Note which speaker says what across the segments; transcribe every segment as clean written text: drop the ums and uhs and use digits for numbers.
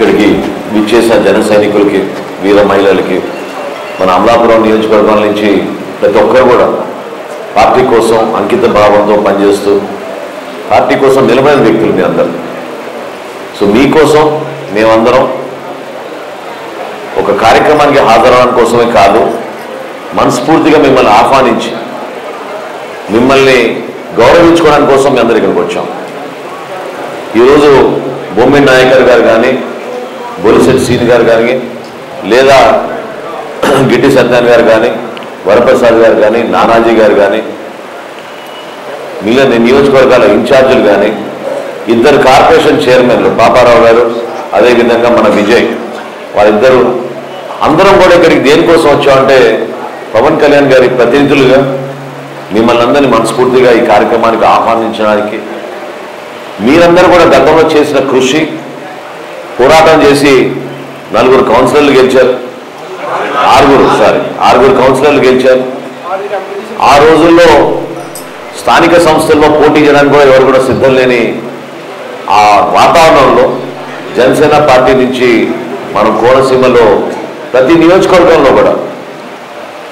Speaker 1: ఇక్కడికి విచ్చేసిన జన సైనికులకి, వీర మహిళలకి, మన అమలాపురం నియోజకవర్గం నుంచి ప్రతి ఒక్కరు కూడా పార్టీ కోసం అంకిత భావంతో పనిచేస్తూ పార్టీ కోసం నిలబడిన వ్యక్తులు మీ అందరూ. సో మీకోసం మేమందరం ఒక కార్యక్రమానికి హాజరవడం కోసమే కాదు, మనస్ఫూర్తిగా మిమ్మల్ని ఆహ్వానించి మిమ్మల్ని గౌరవించుకోవడానికి కోసం మీ అందరూ ఇక్కడికి వచ్చాం. ఈరోజు బొమ్మిడి నాయకర్ గారు కానీ, బొలిశెట్టి సీని గారు కానీ, లేదా గిట్టి సత్యనారాయణ గారు కానీ, వరప్రసాద్ గారు కానీ, నానాజీ గారు కానీ, మిగిలిన నియోజకవర్గాల ఇన్ఛార్జీలు కానీ, ఇద్దరు కార్పొరేషన్ చైర్మన్లు పాపారావు గారు, అదేవిధంగా మన విజయ్, వాళ్ళిద్దరూ అందరం కూడా ఇక్కడికి దేనికోసం వచ్చామంటే పవన్ కళ్యాణ్ గారి ప్రతినిధులుగా మిమ్మల్ని అందరినీ మనస్ఫూర్తిగా ఈ కార్యక్రమానికి ఆహ్వానించడానికి, మీరందరూ కూడా గతంలో చేసిన కృషి, పోరాటం చేసి 4 కౌన్సిలర్లు గెలిచారు, 6 కౌన్సిలర్లు గెలిచారు. ఆ రోజుల్లో స్థానిక సంస్థల్లో పోటీ చేయడానికి కూడా ఎవరు కూడా సిద్ధం లేని ఆ వాతావరణంలో జనసేన పార్టీ నుంచి మనం కోనసీమలో ప్రతి నియోజకవర్గంలో కూడా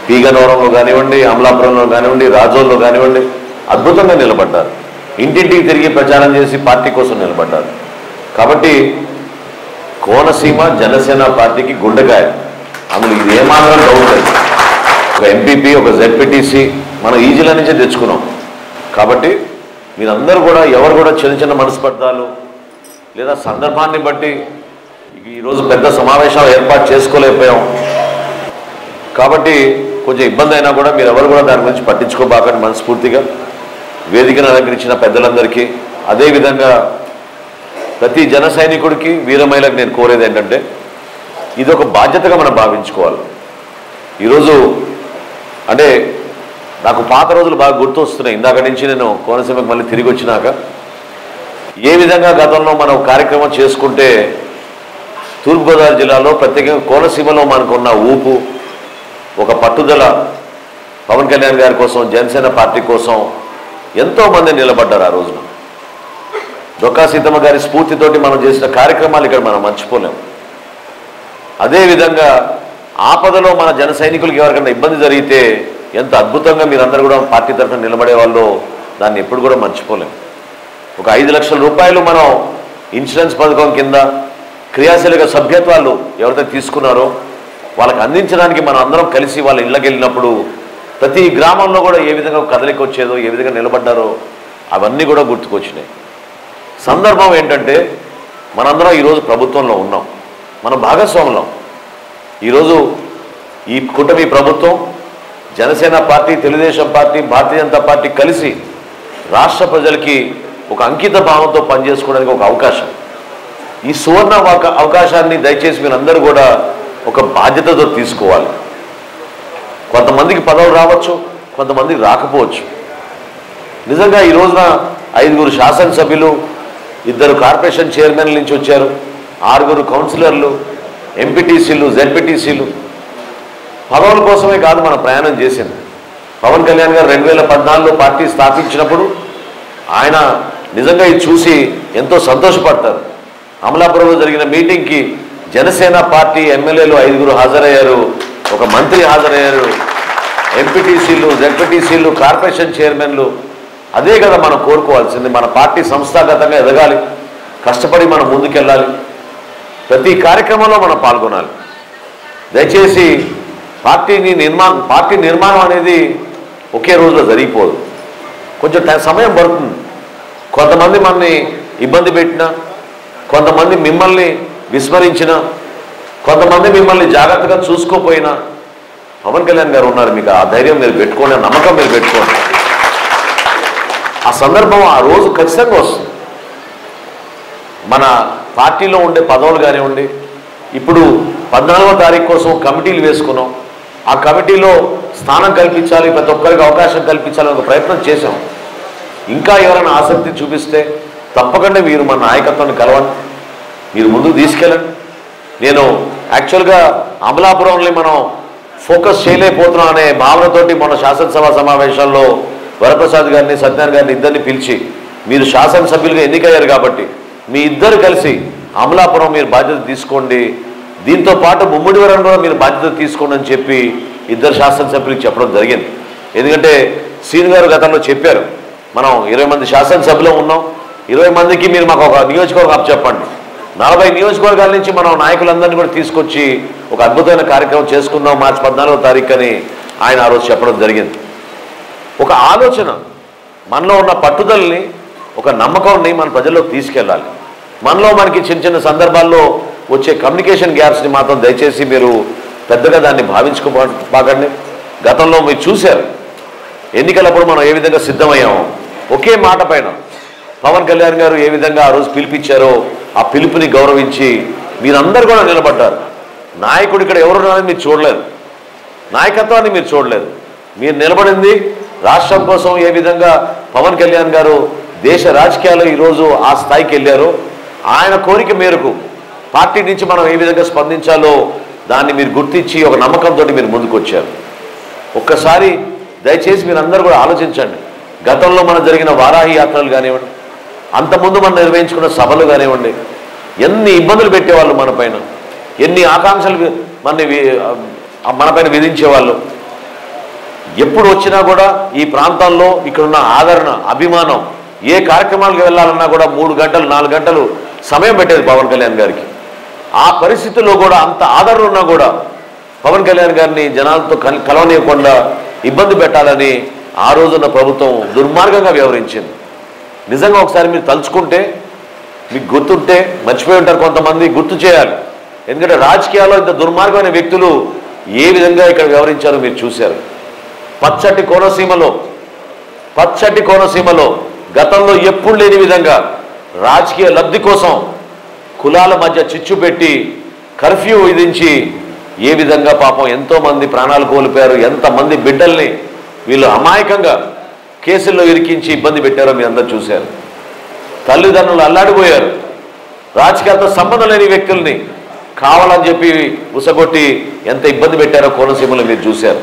Speaker 1: పీగనవరంలో కానివ్వండి, అమలాపురంలో కానివ్వండి, రాజోల్లో కానివ్వండి అద్భుతంగా నిలబడ్డారు. ఇంటింటికి తిరిగి ప్రచారం చేసి పార్టీ కోసం నిలబడ్డారు. కాబట్టి కోనసీమ జనసేన పార్టీకి గుండెకాయ, అందులో ఇది ఏమాత్రం డౌట్ లేదు. ఒక ఎంపీపీ, ఒక జెడ్పీటీసీ మనం ఈ జిల్లా నుంచే తెచ్చుకున్నాం. కాబట్టి మీరందరూ కూడా ఎవరు కూడా చిన్న చిన్న మనస్పర్ధాలు లేదా సందర్భాన్ని బట్టి ఈరోజు పెద్ద సమావేశాలు ఏర్పాటు చేసుకోలేకపోయాం. కాబట్టి కొంచెం ఇబ్బంది అయినా కూడా మీరు ఎవరు కూడా దాని గురించి పట్టించుకోబాకండి. మనస్ఫూర్తిగా వేదికను అలంకరించిన పెద్దలందరికీ, అదేవిధంగా ప్రతి జన సైనికుడికి, వీర మహిళకి నేను కోరేది ఏంటంటే ఇది ఒక బాధ్యతగా మనం భావించుకోవాలి. ఈరోజు అంటే నాకు పాత రోజులు బాగా గుర్తొస్తున్నాయి. ఇందాక నుంచి నేను కోనసీమకు మళ్ళీ తిరిగి వచ్చినాక ఏ విధంగా గతంలో మనం కార్యక్రమం చేసుకుంటే తూర్పుగోదావరి జిల్లాలో ప్రత్యేకంగా కోనసీమలో మనకున్న ఊపు, ఒక పట్టుదల, పవన్ కళ్యాణ్ గారి కోసం, జనసేన పార్టీ కోసం ఎంతోమంది నిలబడ్డారు. ఆ రోజున డొక్కా సీతమ్మ గారి స్ఫూర్తితోటి మనం చేసిన కార్యక్రమాలు ఇక్కడ మనం మర్చిపోలేము. అదేవిధంగా ఆపదలో మన జన సైనికులకి ఎవరికైనా ఇబ్బంది జరిగితే ఎంత అద్భుతంగా మీరందరూ కూడా పార్టీ తరఫున నిలబడే వాళ్ళు, దాన్ని ఎప్పుడు కూడా మర్చిపోలేము. ఒక 5 లక్షల రూపాయలు మనం ఇన్సూరెన్స్ పథకం కింద క్రియాశీలక సభ్యత్వాలు ఎవరైతే తీసుకున్నారో వాళ్ళకి అందించడానికి మనం అందరం కలిసి వాళ్ళ ఇళ్ళకి వెళ్ళినప్పుడు ప్రతి గ్రామంలో కూడా ఏ విధంగా కదలిక వచ్చేదో, ఏ విధంగా నిలబడ్డారో అవన్నీ కూడా గుర్తుకొచ్చినాయి. సందర్భం ఏంటంటే మనందరం ఈరోజు ప్రభుత్వంలో ఉన్నాం, మన భాగస్వాములం. ఈరోజు ఈ కూటమి ప్రభుత్వం, Janasena party, Telugu Desam party, Bharatiya Janata party కలిసి రాష్ట్ర ప్రజలకి ఒక అంకిత భావంతో పనిచేసుకోవడానికి ఒక అవకాశం. ఈ సువర్ణ అవకాశాన్ని దయచేసి మీరందరూ కూడా ఒక బాధ్యతతో తీసుకోవాలి. కొంతమందికి పదవులు రావచ్చు, కొంతమందికి రాకపోవచ్చు. నిజంగా ఈ రోజున 5 శాసనసభ్యులు, 2 కార్పొరేషన్ చైర్మన్ల నుంచి వచ్చారు, 6 కౌన్సిలర్లు, ఎంపీటీసీలు, జెడ్పీటీసీలు. పదవుల కోసమే కాదు మన ప్రయాణం చేసింది. పవన్ కళ్యాణ్ గారు 2014లో పార్టీ స్థాపించినప్పుడు ఆయన నిజంగా ఇది చూసి ఎంతో సంతోషపడతారు. అమలాపురంలో జరిగిన మీటింగ్కి జనసేన పార్టీ ఎమ్మెల్యేలు 5 హాజరయ్యారు, ఒక మంత్రి హాజరయ్యారు, ఎంపీటీసీలు, జెడ్పీటీసీలు, కార్పొరేషన్ చైర్మన్లు. అదే కదా మనం కోరుకోవాల్సింది. మన పార్టీ సంస్థాగతంగా ఎదగాలి, కష్టపడి మనం ముందుకెళ్ళాలి, ప్రతి కార్యక్రమంలో మనం పాల్గొనాలి. దయచేసి పార్టీ నిర్మాణం అనేది ఒకే రోజులో జరిగిపోదు, కొంచెం సమయం పడుతుంది. కొంతమంది మనని ఇబ్బంది పెట్టినా, కొంతమంది మిమ్మల్ని విస్మరించినా, కొంతమంది మిమ్మల్ని జాగ్రత్తగా చూసుకోపోయినా పవన్ కళ్యాణ్ గారు ఉన్నారు. మీకు ఆ ధైర్యం మీరు పెట్టుకోండి, ఆ నమ్మకం మీరు పెట్టుకోండి. ఆ సందర్భం ఆ రోజు ఖచ్చితంగా వస్తుంది. మన పార్టీలో ఉండే పదవులు కానివ్వండి, ఇప్పుడు 14వ తారీఖు కోసం కమిటీలు వేసుకున్నాం. ఆ కమిటీలో స్థానం కల్పించాలి, ప్రతి ఒక్కరికి అవకాశం కల్పించాలని ఒక ప్రయత్నం చేశాం. ఇంకా ఎవరైనా ఆసక్తి చూపిస్తే తప్పకుండా మీరు మన నాయకత్వాన్ని కలవండి, మీరు ముందుకు తీసుకెళ్ళండి. నేను యాక్చువల్గా అమలాపురంలో మనం ఫోకస్ చేయలేకపోతున్నాం అనే భావనతోటి మన శాసనసభ సమావేశాల్లో వరప్రసాద్ గారిని, సత్యనారాయణ గారిని ఇద్దరిని పిలిచి మీరు శాసనసభ్యులుగా ఎన్నికయ్యారు కాబట్టి మీ ఇద్దరు కలిసి అమలాపురం మీరు బాధ్యత తీసుకోండి, దీంతో పాటు ముమ్మడివరం కూడా మీరు బాధ్యత తీసుకోండి అని చెప్పి ఇద్దరు శాసనసభ్యులకు చెప్పడం జరిగింది. ఎందుకంటే శ్రీను గారు గతంలో చెప్పారు, మనం 20 మంది శాసనసభ్యులు ఉన్నాం, 20 మందికి మీరు మాకు ఒక నియోజకవర్గం అప్పచెప్పండి, 40 నియోజకవర్గాల నుంచి మనం నాయకులందరినీ కూడా తీసుకొచ్చి ఒక అద్భుతమైన కార్యక్రమం చేసుకుందాం మార్చి 14వ తారీఖు అని ఆయన ఆ రోజు చెప్పడం జరిగింది. ఒక ఆలోచన, మనలో ఉన్న పట్టుదలని, ఒక నమ్మకాన్ని మన ప్రజల్లోకి తీసుకెళ్ళాలి. మనలో మనకి చిన్న చిన్న సందర్భాల్లో వచ్చే కమ్యూనికేషన్ గ్యాప్స్ని మాత్రం దయచేసి మీరు పెద్దగా దాన్ని భావించుకోబాకండి. గతంలో మీరు చూశారు ఎన్నికలప్పుడు మనం ఏ విధంగా సిద్ధమయ్యామో, ఒకే మాట పైన పవన్ కళ్యాణ్ గారు ఏ విధంగా ఆ రోజు పిలిపించారో ఆ పిలుపుని గౌరవించి మీరందరూ కూడా నిలబడ్డారు. నాయకుడు ఇక్కడ ఎవరున్నారని మీరు చూడలేదు, నాయకత్వాన్ని మీరు చూడలేదు, మీరు నిలబడింది రాష్ట్రం కోసం. ఏ విధంగా పవన్ కళ్యాణ్ గారు దేశ రాజకీయాల్లో ఈరోజు ఆ స్థాయికి వెళ్ళారో, ఆయన కోరిక మేరకు పార్టీ నుంచి మనం ఏ విధంగా స్పందించాలో దాన్ని మీరు గుర్తించి ఒక నమ్మకంతో మీరు ముందుకు వచ్చారు. ఒక్కసారి దయచేసి మీరందరూ కూడా ఆలోచించండి. గతంలో మన జరిగిన వారాహి యాత్రలు కానివ్వండి, అంతకుముందు మనం నిర్వహించుకున్న సభలు కానివ్వండి, ఎన్ని ఇబ్బందులు పెట్టేవాళ్ళు మన పైన, ఎన్ని ఆకాంక్షలు మన పైన విధించేవాళ్ళు. ఎప్పుడు వచ్చినా కూడా ఈ ప్రాంతాల్లో ఇక్కడున్న ఆదరణ, అభిమానం, ఏ కార్యక్రమాలకు వెళ్ళాలన్నా కూడా 3 గంటలు 4 గంటలు సమయం పెట్టేది పవన్ కళ్యాణ్ గారికి. ఆ పరిస్థితుల్లో కూడా అంత ఆదరణ ఉన్నా కూడా పవన్ కళ్యాణ్ గారిని జనాలతో కలవనీయకుండా ఇబ్బంది పెట్టాలని ఆ రోజున్న ప్రభుత్వం దుర్మార్గంగా వ్యవహరించింది. నిజంగా ఒకసారి మీరు తలుచుకుంటే, మీకు గుర్తుంటే, మర్చిపోయి ఉంటారు కొంతమంది, గుర్తు చేయాలి. ఎందుకంటే రాజకీయాల్లో ఇంత దుర్మార్గమైన వ్యక్తులు ఏ విధంగా ఇక్కడ వ్యవహరించారో మీరు చూశారు. పచ్చటి కోనసీమలో గతంలో ఎప్పుడు లేని విధంగా రాజకీయ లబ్ధి కోసం కులాల మధ్య చిచ్చు పెట్టి కర్ఫ్యూ విధించి ఏ విధంగా పాపం ఎంతోమంది ప్రాణాలు కోల్పోయారు, ఎంతమంది బిడ్డల్ని వీళ్ళు అమాయకంగా కేసుల్లో ఇరికించి ఇబ్బంది పెట్టారో మీరు అందరూ చూశారు. తల్లిదండ్రులు అల్లాడిపోయారు. రాజకీయాలతో సంబంధం లేని వ్యక్తుల్ని కావాలని చెప్పి ఉసగొట్టి ఎంత ఇబ్బంది పెట్టారో కోనసీమలో మీరు చూశారు.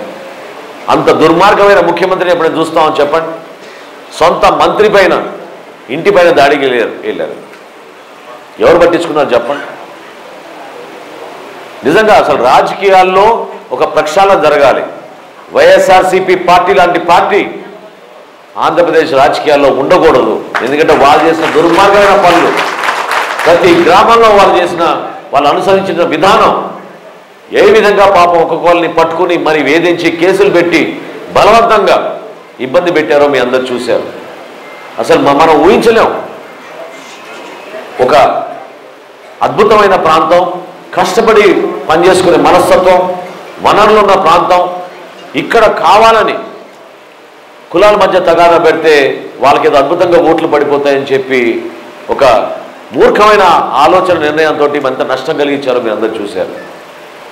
Speaker 1: అంత దుర్మార్గమైన ముఖ్యమంత్రిని ఎప్పుడైనా చూస్తామని చెప్పండి. సొంత మంత్రి పైన, ఇంటి పైన దాడికి వెళ్ళారు. ఎవరు పట్టించుకున్నారు చెప్పండి. నిజంగా అసలు రాజకీయాల్లో ఒక ప్రక్షాళన జరగాలి. వైఎస్ఆర్సీపీ పార్టీ లాంటి పార్టీ ఆంధ్రప్రదేశ్ రాజకీయాల్లో ఉండకూడదు. ఎందుకంటే వాళ్ళు చేసిన దుర్మార్గమైన పనులు, ప్రతి గ్రామంలో వాళ్ళు అనుసరించిన విధానం, ఏ విధంగా పాపం ఒక్కొక్కరిని పట్టుకుని మరి వేధించి కేసులు పెట్టి బలవంతంగా ఇబ్బంది పెట్టారో మీ అందరు చూశారు. అసలు మనం ఊహించలేం. ఒక అద్భుతమైన ప్రాంతం, కష్టపడి పనిచేసుకునే మనస్తత్వం, వనరులు ఉన్న ప్రాంతం, ఇక్కడ కావాలని కులాల మధ్య తగాదా పెడితే వాళ్ళకి ఏదో అద్భుతంగా ఓట్లు పడిపోతాయని చెప్పి ఒక మూర్ఖమైన ఆలోచన నిర్ణయంతో ఎంత నష్టం కలిగించారో మీరు అందరూ చూశారు.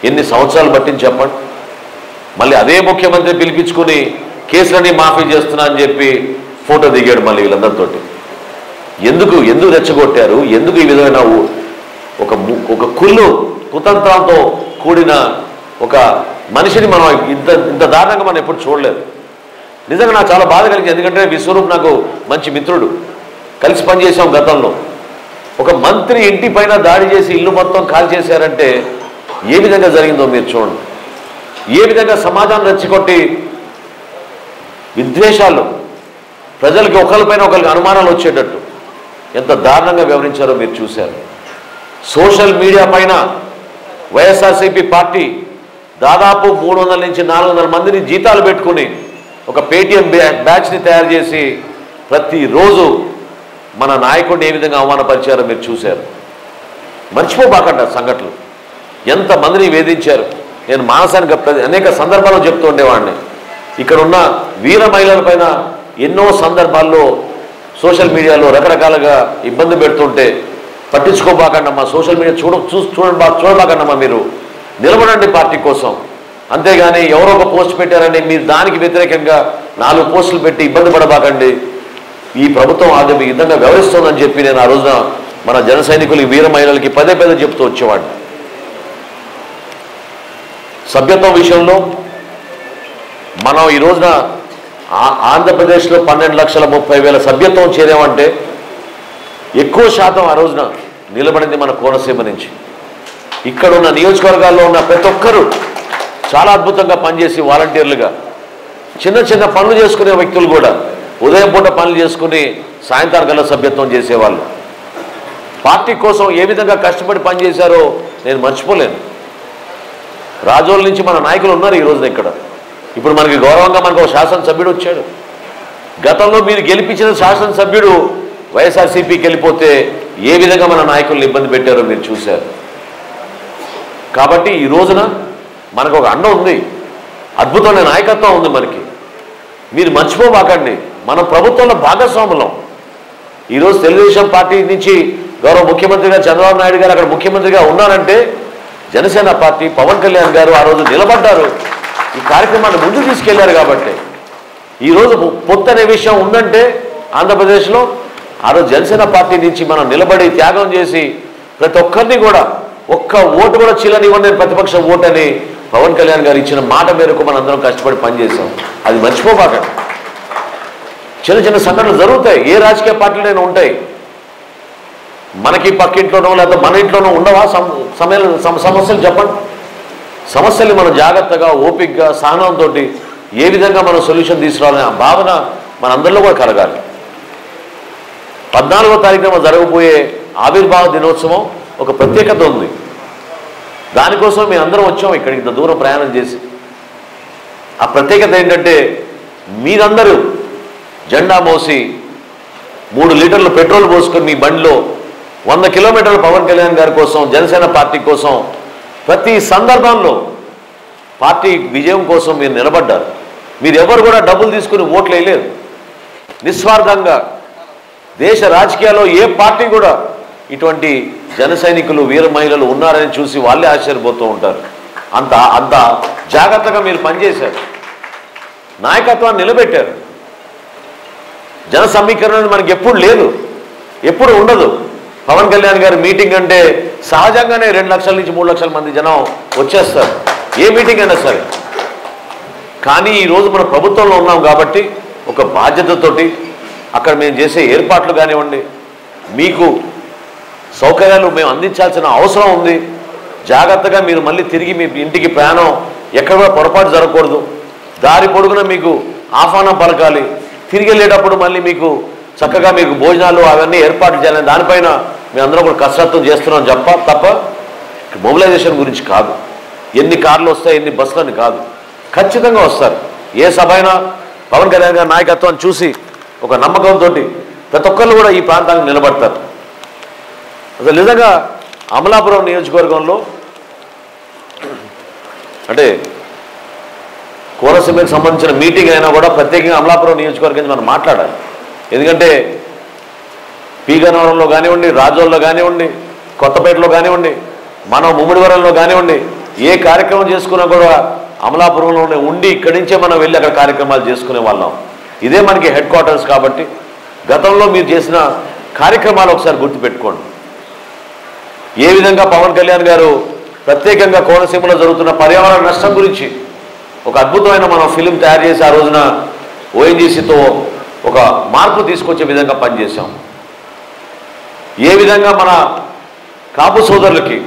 Speaker 1: ఎన్ని సంవత్సరాలు పట్టింది చెప్పండి. మళ్ళీ అదే ముఖ్యమంత్రి పిలిపించుకుని కేసులన్నీ మాఫీ చేస్తున్నా అని చెప్పి ఫోటో దిగాడు మళ్ళీ వీళ్ళందరితోటి. ఎందుకు రెచ్చగొట్టారు? ఎందుకు ఈ విధమైన ఒక కుతంత్రంతో కూడిన ఒక మనిషిని మనం ఇంత దారుణంగా మనం ఎప్పుడు చూడలేదు. నిజంగా నాకు చాలా బాధ కలిగింది. ఎందుకంటే విశ్వరూప్ నాకు మంచి మిత్రుడు, కలిసి పనిచేసాం గతంలో. ఒక మంత్రి ఇంటి పైన దాడి చేసి ఇల్లు మొత్తం కాల్ చేశారంటే ఏ విధంగా జరిగిందో మీరు చూడండి. ఏ విధంగా సమాజాన్ని రెచ్చగొట్టి విద్వేషాలు, ప్రజలకి ఒకరిపైన ఒకరికి అనుమానాలు వచ్చేటట్టు ఎంత దారుణంగా వ్యవహరించారో మీరు చూశారు. సోషల్ మీడియా పైన వైఎస్ఆర్సీపీ పార్టీ దాదాపు 300 నుంచి 400 మందిని జీతాలు పెట్టుకుని ఒక పేటీఎం బ్యాచ్ని తయారు చేసి ప్రతిరోజు మన నాయకుడిని ఏ విధంగా అవమానపరిచారో మీరు చూశారు. మర్చిపోబాకండి సంఘటనలు. ఎంతమందిని వేధించారు. నేను మానసానికి అనేక సందర్భాల్లో చెప్తూ ఉండేవాడిని. ఇక్కడ ఉన్న వీర మహిళల పైన ఎన్నో సందర్భాల్లో సోషల్ మీడియాలో రకరకాలుగా ఇబ్బంది పెడుతుంటే పట్టించుకోబాకండమ్మా, సోషల్ మీడియా చూడబాకండమ్మా, మీరు నిలబడండి పార్టీ కోసం. అంతేగాని ఎవరో ఒక పోస్ట్ పెట్టారని మీరు దానికి వ్యతిరేకంగా 4 పోస్టులు పెట్టి ఇబ్బంది పడబాకండి. ఈ ప్రభుత్వం అది ఈ విధంగా వ్యవహరిస్తోందని చెప్పి నేను ఆ రోజున మన జన సైనికులకి, వీర మహిళలకి పదే చెప్తూ వచ్చేవాడిని. సభ్యత్వం విషయంలో మనం ఈ రోజున ఆంధ్రప్రదేశ్లో 12,30,30,000 సభ్యత్వం చేరామంటే ఎక్కువ శాతం ఆ రోజున నిలబడింది మన కోనసీమ నుంచి. ఇక్కడ ఉన్న నియోజకవర్గాల్లో ఉన్న ప్రతి ఒక్కరూ చాలా అద్భుతంగా పనిచేసి వాలంటీర్లుగా చిన్న చిన్న పనులు చేసుకునే వ్యక్తులు కూడా ఉదయం పూట పనులు చేసుకుని సాయంత్రం కల్లా సభ్యత్వం చేసేవాళ్ళు. పార్టీ కోసం ఏ విధంగా కష్టపడి పనిచేశారో నేను మర్చిపోలేను. రాజోల నుంచి మన నాయకులు ఉన్నారు ఈ రోజున ఇక్కడ. ఇప్పుడు మనకి గౌరవంగా మనకు ఒక శాసనసభ్యుడు వచ్చాడు. గతంలో మీరు గెలిపించిన శాసనసభ్యుడు వైఎస్ఆర్సీపీకి వెళ్ళిపోతే ఏ విధంగా మన నాయకులను ఇబ్బంది పెట్టారో మీరు చూశారు. కాబట్టి ఈ రోజున మనకు ఒక అండ ఉంది, అద్భుతమైన నాయకత్వం ఉంది మనకి. మీరు మర్చిపోబాకండి, మన ప్రభుత్వంలో భాగస్వాములం. ఈరోజు తెలుగుదేశం పార్టీ నుంచి గౌరవ ముఖ్యమంత్రిగా చంద్రబాబు నాయుడు గారు అక్కడ ముఖ్యమంత్రిగా ఉన్నారంటే జనసేన పార్టీ పవన్ కళ్యాణ్ గారు ఆ రోజు నిలబడ్డారు, ఈ కార్యక్రమాన్ని ముందుకు తీసుకెళ్లారు. కాబట్టి ఈరోజు పొత్తు అనే విషయం ఉందంటే ఆంధ్రప్రదేశ్లో ఆ రోజు జనసేన పార్టీ నుంచి మనం నిలబడి త్యాగం చేసి ప్రతి ఒక్కరిని కూడా ఒక్క ఓటు కూడా చీలనివ్వండి ప్రతిపక్ష ఓటు అని పవన్ కళ్యాణ్ గారు ఇచ్చిన మాట మేరకు మనం అందరం కష్టపడి పనిచేసాం. అది మర్చిపోబాకండి. చిన్న చిన్న సంఘటనలు జరుగుతాయి, ఏ రాజకీయ పార్టీలైనా ఉంటాయి. మనకి పక్కింట్లోనో లేదా మన ఇంట్లోనో ఉండవా సమస్యలు? చెప్పండి. సమస్యలు మనం జాగ్రత్తగా ఓపికగా సహనంతో ఏ విధంగా మనం సొల్యూషన్ తీసుకురావాలనే ఆ భావన మనందరిలో కూడా కలగాలి. 14వ తారీఖున జరగబోయే ఆవిర్భావ దినోత్సవం ఒక ప్రత్యేకత ఉంది. దానికోసం మేము అందరం వచ్చాం ఇక్కడికి ఇంత దూరం ప్రయాణం చేసి. ఆ ప్రత్యేకత ఏంటంటే మీరందరూ జెండా మోసి 3 లీటర్ల పెట్రోల్ పోసుకొని మీ బండిలో 100 కిలోమీటర్ల పవన్ కళ్యాణ్ గారి కోసం జనసేన పార్టీ కోసం ప్రతి సందర్భంలో పార్టీ విజయం కోసం మీరు నిలబడ్డారు. మీరు ఎవరు కూడా డబ్బులు తీసుకుని ఓట్లు వేయలేదు. నిస్వార్థంగా దేశ రాజకీయాల్లో ఏ పార్టీ కూడా ఇటువంటి జన సైనికులు వీర మహిళలు ఉన్నారని చూసి వాళ్ళే ఆశ్చర్యపోతూ ఉంటారు. అంత జాగ్రత్తగా మీరు పనిచేశారు, నాయకత్వాన్ని నిలబెట్టారు. జన సమీకరణ మనకి ఎప్పుడు లేదు, ఎప్పుడు ఉండదు. పవన్ కళ్యాణ్ గారి మీటింగ్ అంటే సహజంగానే 2 లక్షల నుంచి 3 లక్షల మంది జనం వచ్చేస్తారు, ఏ మీటింగ్ అయినా సరే. కానీ ఈరోజు మన ప్రభుత్వంలో ఉన్నాం కాబట్టి ఒక బాధ్యతతోటి అక్కడ మేము చేసే ఏర్పాట్లు కానివ్వండి, మీకు సౌకర్యాలు మేము అందించాల్సిన అవసరం ఉంది. జాగ్రత్తగా మీరు మళ్ళీ తిరిగి మీ ఇంటికి ప్రయాణం ఎక్కడ కూడా పొరపాటు జరగకూడదు. దారి పొడుగున మీకు ఆహ్వానం పలకాలి. తిరిగి వెళ్ళేటప్పుడు మళ్ళీ మీకు చక్కగా మీకు భోజనాలు అవన్నీ ఏర్పాట్లు చేయాలని దానిపైన మేము అందరం కూడా కసరత్తు చేస్తున్నాం తప్ప మొబిలైజేషన్ గురించి కాదు. ఎన్ని కార్లు వస్తాయి ఎన్ని బస్సులని కాదు, ఖచ్చితంగా వస్తారు. ఏ సభ అయినా పవన్ కళ్యాణ్ గారి నాయకత్వాన్ని చూసి ఒక నమ్మకంతో ప్రతి ఒక్కళ్ళు కూడా ఈ ప్రాంతానికి నిలబడతారు. అసలు నిజంగా అమలాపురం నియోజకవర్గంలో అంటే కోనసీమకు సంబంధించిన మీటింగ్ అయినా కూడా ప్రత్యేకంగా అమలాపురం నియోజకవర్గం మనం మాట్లాడాలి. ఎందుకంటే పీగనవరంలో కానివ్వండి, రాజోల్లో కానివ్వండి, కొత్తపేటలో కానివ్వండి, మనం ముమ్మిడివరంలో కానివ్వండి, ఏ కార్యక్రమం చేసుకున్నా కూడా అమలాపురంలోనే ఉండి ఇక్కడి నుంచే మనం వెళ్ళి అక్కడ కార్యక్రమాలు చేసుకునే వాళ్ళం. ఇదే మనకి హెడ్ క్వార్టర్స్. కాబట్టి గతంలో మీరు చేసిన కార్యక్రమాలు ఒకసారి గుర్తుపెట్టుకోండి. ఏ విధంగా పవన్ కళ్యాణ్ గారు ప్రత్యేకంగా కోనసీమలో జరుగుతున్న పర్యావరణ నష్టం గురించి ఒక అద్భుతమైన మనం ఫిలిం తయారు చేసి ఆ రోజున ఓఎన్జీసీతో ఒక మార్పు తీసుకొచ్చే విధంగా పనిచేశాం. ఏ విధంగా మన కాపు సోదరులకి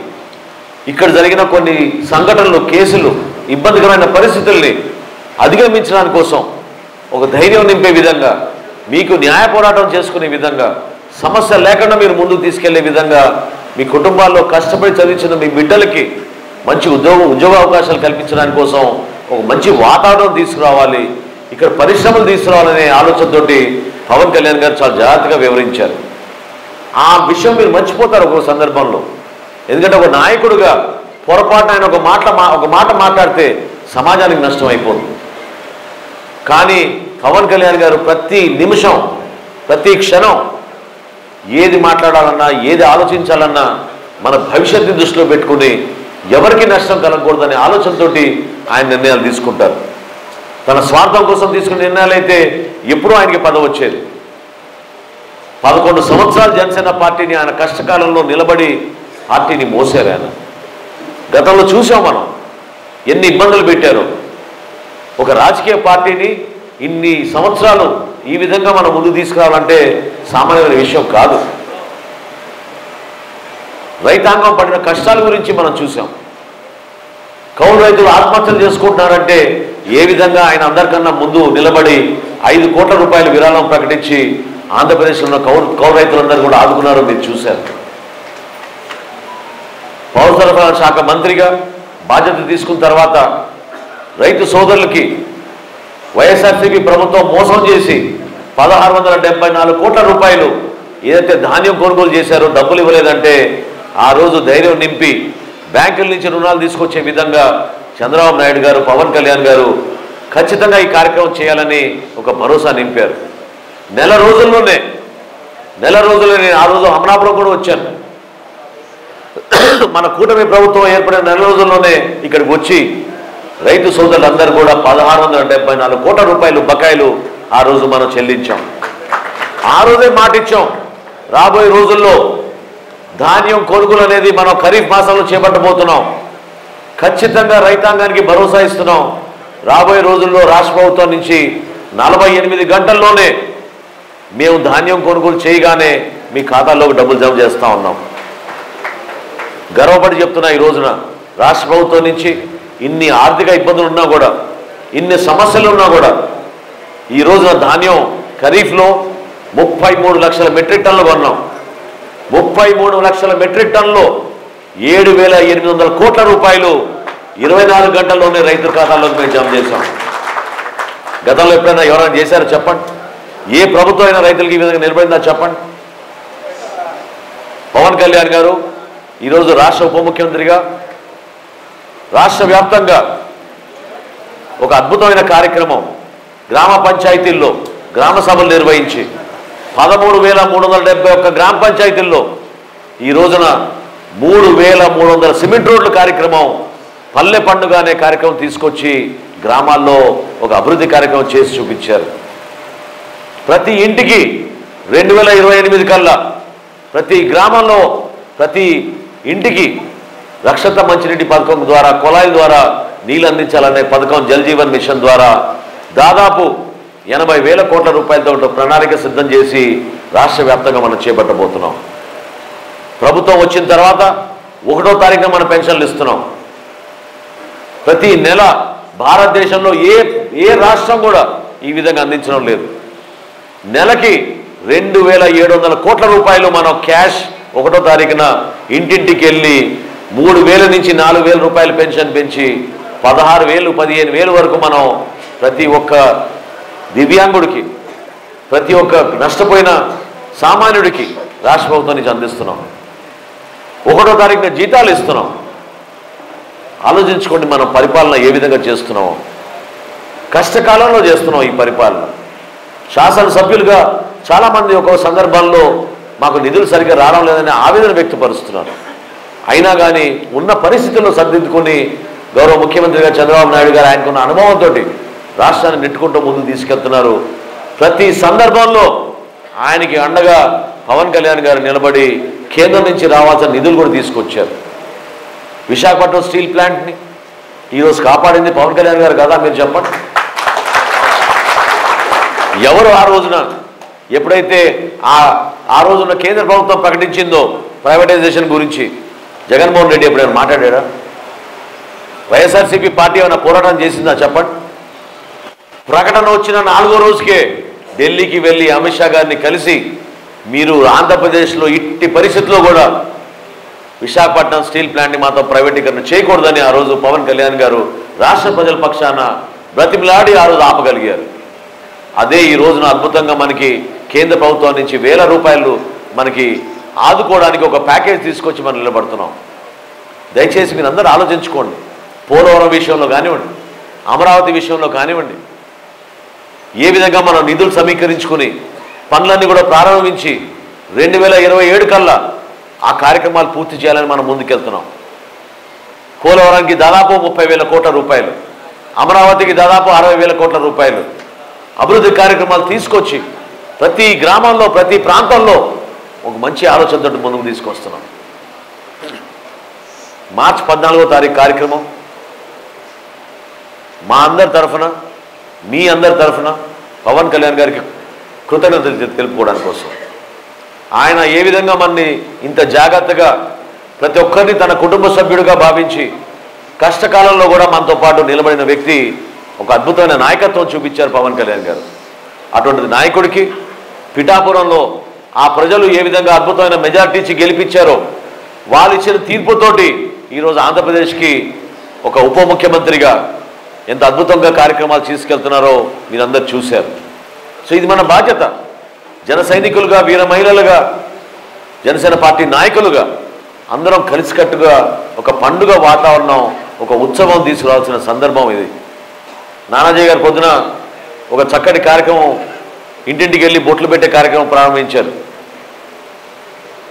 Speaker 1: ఇక్కడ జరిగిన కొన్ని సంఘటనలు, కేసులు, ఇబ్బందికరమైన పరిస్థితుల్ని అధిగమించడానికి కోసం ఒక ధైర్యం నింపే విధంగా, మీకు న్యాయ పోరాటం చేసుకునే విధంగా, సమస్య లేకుండా మీరు ముందుకు తీసుకెళ్లే విధంగా, మీ కుటుంబాల్లో కష్టపడి చదివించిన మీ బిడ్డలకి మంచి ఉద్యోగ అవకాశాలు కల్పించడానికి కోసం ఒక మంచి వాతావరణం తీసుకురావాలి, ఇక్కడ పరిశ్రమలు తీసుకురావాలనే ఆలోచనతోటి పవన్ కళ్యాణ్ గారు చాలా జాగ్రత్తగా వివరించారు. ఆ విషయం మీరు మర్చిపోతారు ఒక సందర్భంలో. ఎందుకంటే ఒక నాయకుడిగా పొరపాటున ఆయన ఒక మాట మాట్లాడితే సమాజానికి నష్టం అయిపోతుంది. కానీ పవన్ కళ్యాణ్ గారు ప్రతి నిమిషం ప్రతి క్షణం ఏది మాట్లాడాలన్నా ఏది ఆలోచించాలన్నా మన భవిష్యత్తుని దృష్టిలో పెట్టుకుని ఎవరికి నష్టం కలగకూడదనే ఆలోచనతో ఆయన నిర్ణయాలు తీసుకుంటారు. తన స్వార్థం కోసం తీసుకునే నిర్ణయాలు అయితే ఎప్పుడూ ఆయనకి పదవి వచ్చేది. 11 సంవత్సరాలు జనసేన పార్టీని ఆయన కష్టకాలంలో నిలబడి పార్టీని మోసారు. ఆయన గతంలో చూసాం మనం ఎన్ని ఇబ్బందులు పెట్టారో. ఒక రాజకీయ పార్టీని ఇన్ని సంవత్సరాలు ఈ విధంగా మనం ముందు తీసుకురావాలంటే సామాన్యమైన విషయం కాదు. రైతాంగం పడిన కష్టాల గురించి మనం చూసాం. కౌలు రైతులు ఆత్మహత్యలు చేసుకుంటున్నారంటే ఏ విధంగా ఆయన అందరికన్నా ముందు నిలబడి 5 కోట్ల రూపాయల విరాళం ప్రకటించి ఆంధ్రప్రదేశ్లో ఉన్న కౌలు రైతులందరూ కూడా ఆదుకున్నారో మీరు చూశారు. పౌర సరఫరాల శాఖ మంత్రిగా బాధ్యత తీసుకున్న తర్వాత రైతు సోదరులకి వైఎస్ఆర్సీపీ ప్రభుత్వం మోసం చేసి 1674 కోట్ల రూపాయలు ఏదైతే ధాన్యం కొనుగోలు చేశారో డబ్బులు ఇవ్వలేదంటే ఆ రోజు ధైర్యం నింపి బ్యాంకుల నుంచి రుణాలు తీసుకొచ్చే విధంగా చంద్రబాబు నాయుడు గారు, పవన్ కళ్యాణ్ గారు ఖచ్చితంగా ఈ కార్యక్రమం చేయాలని ఒక భరోసా నింపారు. నెల రోజుల్లోనే నేను ఆ రోజు అమలాపురం కూడా వచ్చాను. మన కూటమి ప్రభుత్వం ఏర్పడిన నెల రోజుల్లోనే ఇక్కడికి వచ్చి రైతు సోదరులందరూ కూడా 1674 కోట్ల రూపాయలు బకాయిలు ఆ రోజు మనం చెల్లించాం. ఆ రోజే మాట ఇచ్చాం, రాబోయే రోజుల్లో ధాన్యం కొనుగోలు అనేది మనం ఖరీఫ్ మాసంలో చేపట్టబోతున్నాం. ఖచ్చితంగా రైతాంగానికి భరోసా ఇస్తున్నాం. రాబోయే రోజుల్లో రాష్ట్ర ప్రభుత్వం నుంచి 48 గంటల్లోనే మేము ధాన్యం కొనుగోలు చేయగానే మీ ఖాతాల్లోకి డబ్బులు జమ చేస్తూ ఉన్నాం. గర్వపడి చెప్తున్నా, ఈ రోజున రాష్ట్ర ప్రభుత్వం నుంచి ఇన్ని ఆర్థిక ఇబ్బందులు ఉన్నా కూడా, ఇన్ని సమస్యలు ఉన్నా కూడా ఈ రోజున ధాన్యం ఖరీఫ్లో 33 లక్షల మెట్రిక్ టన్నులు కొన్నాం. 33 లక్షల మెట్రిక్ టన్నులో 7,800 కోట్ల రూపాయలు 24 గంటల్లోనే రైతుల ఖాతాల్లోకి మేము జమ చేశాం. గతంలో ఎప్పుడైనా ఎవరైనా చేశారో చెప్పండి? ఏ ప్రభుత్వం అయినా రైతులకి ఈ విధంగా నిలబడిందా చెప్పండి? పవన్ కళ్యాణ్ గారు ఈరోజు రాష్ట్ర ఉప ముఖ్యమంత్రిగా రాష్ట్ర వ్యాప్తంగా ఒక అద్భుతమైన కార్యక్రమం, గ్రామ పంచాయతీల్లో గ్రామ సభలు నిర్వహించి 13,371 గ్రామ పంచాయతీల్లో ఈ రోజున 3,300 సిమెంట్ రోడ్ల కార్యక్రమం, పల్లె పండుగ అనే కార్యక్రమం తీసుకొచ్చి గ్రామాల్లో ఒక అభివృద్ధి కార్యక్రమం చేసి చూపించారు. ప్రతి ఇంటికి 2028 కల్లా ప్రతి గ్రామంలో ప్రతి ఇంటికి రక్షిత మంచినీటి పథకం ద్వారా, కుళాయిల ద్వారా నీళ్ళు అందించాలనే పథకం, జల్ జీవన్ మిషన్ ద్వారా దాదాపు 80,000 కోట్ల రూపాయలతో ప్రణాళిక సిద్ధం చేసి రాష్ట్ర వ్యాప్తంగా మనం చేపట్టబోతున్నాం. ప్రభుత్వం వచ్చిన తర్వాత 1వ తారీఖున మనం పెన్షన్లు ఇస్తున్నాం. ప్రతి నెల భారతదేశంలో ఏ రాష్ట్రం కూడా ఈ విధంగా అందించడం లేదు. నెలకి 2,700 కోట్ల రూపాయలు మనం క్యాష్ 1వ తారీఖున ఇంటింటికి వెళ్ళి 3,000 నుంచి 4,000 రూపాయలు పెన్షన్ పెంచి 16,000, 15,000 వరకు మనం ప్రతి ఒక్క దివ్యాంగుడికి, ప్రతి ఒక్క నష్టపోయిన సామాన్యుడికి రాష్ట్ర ప్రభుత్వం నుంచి అందిస్తున్నాం. 1వ తారీఖున జీతాలు ఇస్తున్నాం. ఆలోచించుకోండి మనం పరిపాలన ఏ విధంగా చేస్తున్నామో. కష్టకాలంలో చేస్తున్నాం ఈ పరిపాలన. శాసనసభ్యులుగా చాలామంది ఒక్కొక్క సందర్భంలో మాకు నిధులు సరిగ్గా రావడం లేదని ఆవేదన వ్యక్తపరుస్తున్నారు. అయినా కానీ ఉన్న పరిస్థితుల్లో సర్దిద్దుకొని గౌరవ ముఖ్యమంత్రిగా చంద్రబాబు నాయుడు గారు ఆయనకున్న అనుభవంతో రాష్ట్రాన్ని నెట్టుకుంటూ ముందుకు తీసుకెళ్తున్నారు. ప్రతి సందర్భంలో ఆయనకి అండగా పవన్ కళ్యాణ్ గారు నిలబడి కేంద్రం నుంచి రావాల్సిన నిధులు కూడా తీసుకొచ్చారు. విశాఖపట్నం స్టీల్ ప్లాంట్ని ఈరోజు కాపాడింది పవన్ కళ్యాణ్ గారు కదా, మీరు చెప్పండి. ఎవరు ఆ రోజున ఎప్పుడైతే ఆ రోజున కేంద్ర ప్రభుత్వం ప్రకటించిందో ప్రైవేటైజేషన్ గురించి జగన్మోహన్ రెడ్డి ఎప్పుడైనా మాట్లాడారా? వైఎస్ఆర్సీపీ పార్టీ ఏమైనా పోరాటం చేసిందా చెప్పండి? ప్రకటన వచ్చిన 4వ రోజుకే ఢిల్లీకి వెళ్ళి అమిత్ షా గారిని కలిసి మీరు ఆంధ్రప్రదేశ్లో ఇట్టి పరిస్థితుల్లో కూడా విశాఖపట్నం స్టీల్ ప్లాంట్ని మాత్రం ప్రైవేటీకరణ చేయకూడదని ఆ రోజు పవన్ కళ్యాణ్ గారు రాష్ట్ర ప్రజల పక్షాన బ్రతిమలాడి ఆ రోజు ఆపగలిగారు. అదే ఈ రోజున అద్భుతంగా మనకి కేంద్ర ప్రభుత్వం నుంచి 1,000 రూపాయలు మనకి ఆదుకోవడానికి ఒక ప్యాకేజ్ తీసుకొచ్చి మనం నిలబడుతున్నాం. దయచేసి మీరు అందరూ ఆలోచించుకోండి. పోలవరం విషయంలో కానివ్వండి, అమరావతి విషయంలో కానివ్వండి, ఏ విధంగా మనం నిధులు సమీకరించుకుని పనులన్నీ కూడా ప్రారంభించి 2027 కల్లా ఆ కార్యక్రమాలు పూర్తి చేయాలని మనం ముందుకెళ్తున్నాం. పోలవరానికి దాదాపు 30,000 కోట్ల రూపాయలు, అమరావతికి దాదాపు 60,000 కోట్ల రూపాయలు అభివృద్ధి కార్యక్రమాలు తీసుకొచ్చి ప్రతి గ్రామంలో, ప్రతి ప్రాంతంలో ఒక మంచి ఆలోచనతో ముందుకు తీసుకొస్తున్నాం. మార్చి 14వ తారీఖు కార్యక్రమం మా అందరి తరఫున, మీ అందరి తరఫున పవన్ కళ్యాణ్ గారికి కృతజ్ఞతలు తెలుపుకోవడానికి కోసం. ఆయన ఏ విధంగా మనని ఇంత జాగ్రత్తగా ప్రతి ఒక్కరిని తన కుటుంబ సభ్యుడిగా భావించి కష్టకాలంలో కూడా మనతో పాటు నిలబడిన వ్యక్తి, ఒక అద్భుతమైన నాయకత్వం చూపించారు పవన్ కళ్యాణ్ గారు. అటువంటి నాయకుడికి పిఠాపురంలో ఆ ప్రజలు ఏ విధంగా అద్భుతమైన మెజార్టీ ఇచ్చి గెలిపించారో, వాళ్ళు ఇచ్చిన తీర్పుతోటి ఈరోజు ఆంధ్రప్రదేశ్కి ఒక ఉప ముఖ్యమంత్రిగా ఎంత అద్భుతంగా కార్యక్రమాలు తీసుకెళ్తున్నారో మీరందరూ చూశారు. సో ఇది మన బాధ్యత. జన సైనికులుగా, వీర మహిళలుగా, జనసేన పార్టీ నాయకులుగా అందరం కలిసికట్టుగా ఒక పండుగ వాతావరణం, ఒక ఉత్సవం తీసుకురావాల్సిన సందర్భం ఇది. నానాజీ గారు పొద్దున ఒక చక్కటి కార్యక్రమం, ఇంటింటికి వెళ్ళి బొట్లు పెట్టే కార్యక్రమం ప్రారంభించారు.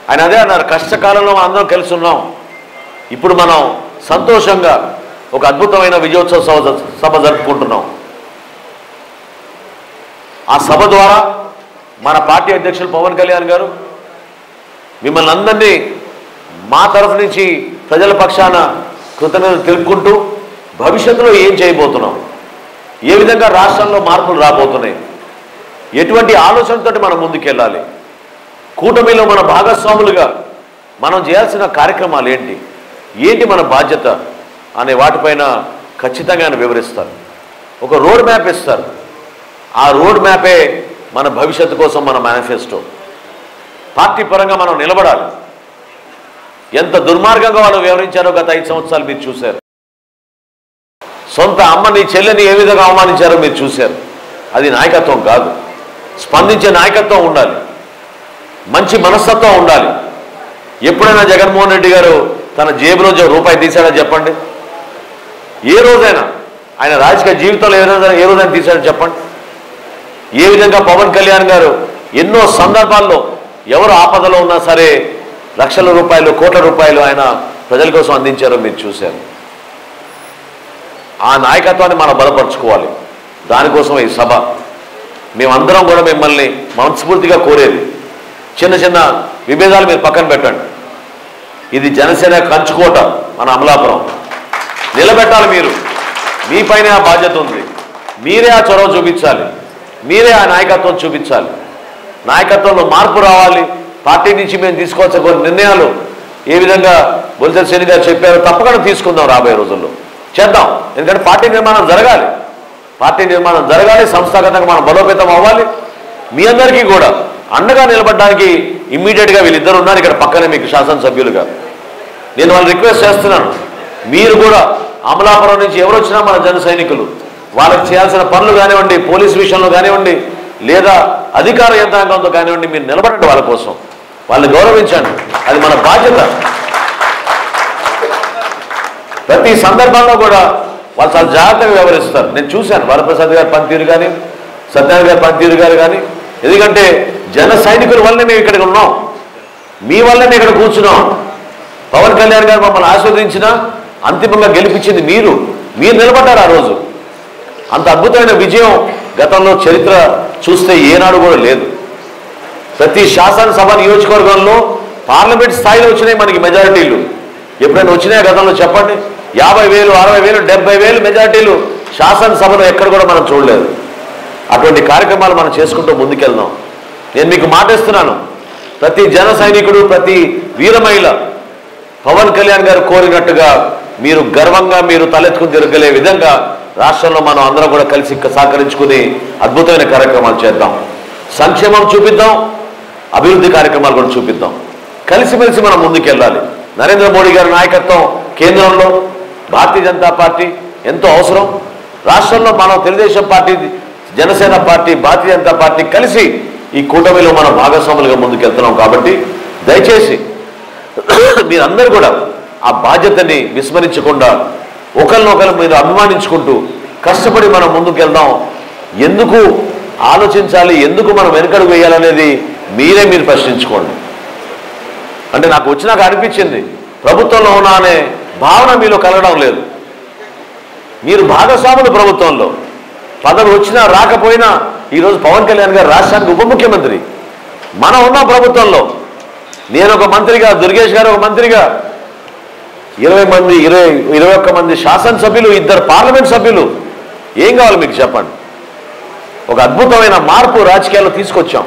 Speaker 1: ఆయన అదే అన్నారు, కష్టకాలంలో అందరం కలిసి ఉన్నాం, ఇప్పుడు మనం సంతోషంగా ఒక అద్భుతమైన విజయోత్సవ సభ జరుపుకుంటున్నాం. ఆ సభ ద్వారా మన పార్టీ అధ్యక్షులు పవన్ కళ్యాణ్ గారు మిమ్మల్ని అందరినీ మా తరఫు నుంచి ప్రజల పక్షాన కృతజ్ఞతలు తెలుపుకుంటూ, భవిష్యత్తులో ఏం చేయబోతున్నాం, ఏ విధంగా రాష్ట్రంలో మార్పులు రాబోతున్నాయి, ఎటువంటి ఆలోచనతో మనం ముందుకెళ్ళాలి, కూటమిలో మన భాగస్వాములుగా మనం చేయాల్సిన కార్యక్రమాలు ఏంటి, ఏంటి మన బాధ్యత అనే వాటిపైన ఖచ్చితంగా ఆయన వివరిస్తారు. ఒక రోడ్ మ్యాప్ ఇస్తారు. ఆ రోడ్ మ్యాపే మన భవిష్యత్తు కోసం మన మేనిఫెస్టో. పార్టీ పరంగా మనం నిలబడాలి. ఎంత దుర్మార్గంగా వాళ్ళు వివరించారో గత 5 సంవత్సరాలు మీరు చూశారు. సొంత అమ్మని, చెల్లెని ఏ విధంగా అవమానించారో మీరు చూశారు. అది నాయకత్వం కాదు. స్పందించే నాయకత్వం ఉండాలి, మంచి మనస్తత్వం ఉండాలి. ఎప్పుడైనా జగన్మోహన్ రెడ్డి గారు తన జేబులో రూపాయి తీశాడో చెప్పండి? ఏ రోజైనా ఆయన రాజకీయ జీవితంలో ఏ రోజైనా తీశాడో చెప్పండి? ఏ విధంగా పవన్ కళ్యాణ్ గారు ఎన్నో సందర్భాల్లో ఎవరు ఆపదలో ఉన్నా సరే లక్షల రూపాయలు, కోట్ల రూపాయలు ఆయన ప్రజల కోసం అందించారో మీరు చూశారు. ఆ నాయకత్వాన్ని మనం బలపరుచుకోవాలి. దానికోసం ఈ సభ. మేమందరం కూడా మిమ్మల్ని మనస్ఫూర్తిగా కోరేది, చిన్న చిన్న విభేదాలు మీరు పక్కన పెట్టండి. ఇది జనసేన కంచుకోట, మన అమలాపురం నిలబెట్టాలి. మీరు మీపైనే ఆ బాధ్యత ఉంది. మీరే ఆ చొరవ చూపించాలి, మీరే ఆ నాయకత్వం చూపించాలి. నాయకత్వంలో మార్పు రావాలి. పార్టీ నుంచి మేము తీసుకోవాల్సిన కొన్ని నిర్ణయాలు ఏ విధంగా బొలిశెట్టి శ్రీని గారు చెప్పారో తప్పకుండా తీసుకుందాం. రాబోయే రోజుల్లో చేద్దాం. ఎందుకంటే పార్టీ నిర్మాణం జరగాలి. పార్టీ నిర్మాణం జరగాలి, సంస్థాగతంగా మనం బలోపేతం అవ్వాలి. మీ అందరికీ కూడా అండగా నిలబడడానికి ఇమ్మీడియట్గా వీళ్ళిద్దరు ఉన్నారు ఇక్కడ పక్కనే మీకు శాసనసభ్యులుగా. నేను వాళ్ళు రిక్వెస్ట్ చేస్తున్నాను, మీరు కూడా అమలాపురం నుంచి ఎవరు వచ్చినా మన జన సైనికులు వాళ్ళకి చేయాల్సిన పనులు కానివ్వండి, పోలీస్ విషయంలో కానివ్వండి, లేదా అధికార యంత్రాంగంతో కానివ్వండి, మీరు నిలబడండి వాళ్ళ కోసం, వాళ్ళని గౌరవించండి. అది మన బాధ్యత. ప్రతి సందర్భంలో కూడా వాళ్ళు చాలా జాగ్రత్తగా వ్యవహరిస్తారు. నేను చూశాను వరప్రసాద్ గారి పనితీరు కానీ, సత్యనారాయణ గారి పనితీరు గారు కానీ. ఎందుకంటే జన సైనికుల వల్లనే మేము ఇక్కడ ఉన్నాం, మీ వల్లనే ఇక్కడ కూర్చున్నాం. పవన్ కళ్యాణ్ గారు మమ్మల్ని ఆస్వాదించినా అంతిమంగా గెలిపించింది మీరు నిలబడ్డారు ఆ రోజు. అంత అద్భుతమైన విజయం గతంలో చరిత్ర చూస్తే ఏనాడు కూడా లేదు. ప్రతి శాసనసభ నియోజకవర్గంలో పార్లమెంట్ స్థాయిలో వచ్చినాయి మనకి మెజారిటీలు. ఎప్పుడైనా వచ్చినాయా గతంలో చెప్పండి? 50,000, 60,000, 70,000 మెజారిటీలు శాసనసభలో ఎక్కడ కూడా మనం చూడలేదు. అటువంటి కార్యక్రమాలు మనం చేసుకుంటూ ముందుకెళ్దాం. నేను మీకు మాటిస్తున్నాను, ప్రతి జన సైనికుడు, ప్రతి వీరమహిళ పవన్ కళ్యాణ్ గారు కోరినట్టుగా మీరు గర్వంగా మీరు తలెత్తుకుని తిరగలే విధంగా రాష్ట్రంలో మనం అందరం కూడా కలిసి సహకరించుకుని అద్భుతమైన కార్యక్రమాలు చేద్దాం. సంక్షేమం చూపిద్దాం, అభివృద్ధి కార్యక్రమాలు కూడా చూపిద్దాం. కలిసిమెలిసి మనం ముందుకెళ్ళాలి. నరేంద్ర మోడీ గారి నాయకత్వం కేంద్రంలో, భారతీయ జనతా పార్టీ ఎంతో అవసరం. రాష్ట్రంలో మనం Telugu Desam party, Janasena party, Bharatiya Janata party కలిసి ఈ కూటమిలో మనం భాగస్వాములుగా ముందుకెళ్తున్నాం. కాబట్టి దయచేసి మీరందరూ కూడా ఆ బాధ్యతని విస్మరించకుండా ఒకరినొకరు మీరు అభిమానించుకుంటూ కష్టపడి మనం ముందుకెళ్దాం. ఎందుకు ఆలోచించాలి, ఎందుకు మనం వెనుకడుగు వేయాలనేది మీరు ప్రశ్నించుకోండి. అంటే నాకు వచ్చినాక అనిపించింది, ప్రభుత్వంలో ఉన్నా అనే భావన మీలో కలగడం లేదు. మీరు భాగస్వాములు ప్రభుత్వంలో, పదవి వచ్చినా రాకపోయినా ఈరోజు పవన్ కళ్యాణ్ గారు రాష్ట్రానికి ఉప ముఖ్యమంత్రి. మనం ఉన్న ప్రభుత్వంలో నేను ఒక మంత్రిగా, దుర్గేష్ గారు ఒక మంత్రిగా, 21 మంది శాసనసభ్యులు, 2 పార్లమెంట్ సభ్యులు. ఏం కావాలి మీకు చెప్పండి? ఒక అద్భుతమైన మార్పు రాజకీయాల్లో తీసుకొచ్చాం.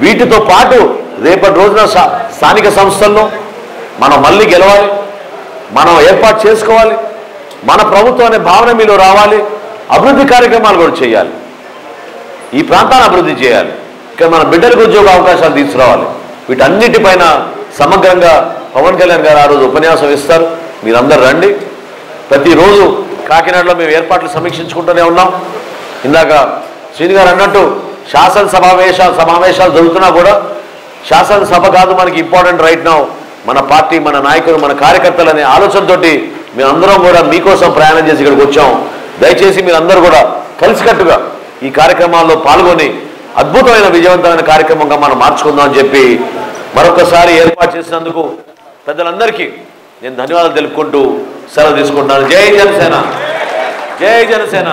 Speaker 1: వీటితో పాటు రేపటి రోజున స్థానిక సంస్థల్లో మనం మళ్ళీ గెలవాలి, మనం ఏర్పాటు చేసుకోవాలి, మన ప్రభుత్వం అనే భావన మీలో రావాలి, అభివృద్ధి కార్యక్రమాలు కూడా చేయాలి, ఈ ప్రాంతాన్ని అభివృద్ధి చేయాలి, ఇక్కడ మన బిడ్డలకు ఉద్యోగ అవకాశాలు తీసుకురావాలి. వీటన్నిటిపైన సమగ్రంగా పవన్ కళ్యాణ్ గారు ఆ రోజు ఉపన్యాసం ఇస్తారు. మీరందరూ రండి. ప్రతిరోజు కాకినాడలో మేము ఏర్పాట్లు సమీక్షించుకుంటూనే ఉన్నాం. ఇందాక శ్రీని గారు అన్నట్టు సమావేశాలు జరుగుతున్నా కూడా శాసనసభ కాదు మనకి ఇంపార్టెంట్ రైట్ నౌ, మన పార్టీ, మన నాయకులు, మన కార్యకర్తలు అనే ఆలోచనతోటి మేమందరం కూడా మీకోసం ప్రయాణం చేసి ఇక్కడికి వచ్చాం. దయచేసి మీరందరూ కూడా కలిసికట్టుగా ఈ కార్యక్రమాల్లో పాల్గొని అద్భుతమైన విజయవంతమైన కార్యక్రమంగా మనం మార్చుకుందాం అని చెప్పి మరొకసారి ఏర్పాటు చేసినందుకు పెద్దలందరికీ నేను ధన్యవాదాలు తెలుపుకుంటూ సెలవు తీసుకుంటున్నాను. జై జనసేన, జై జనసేన.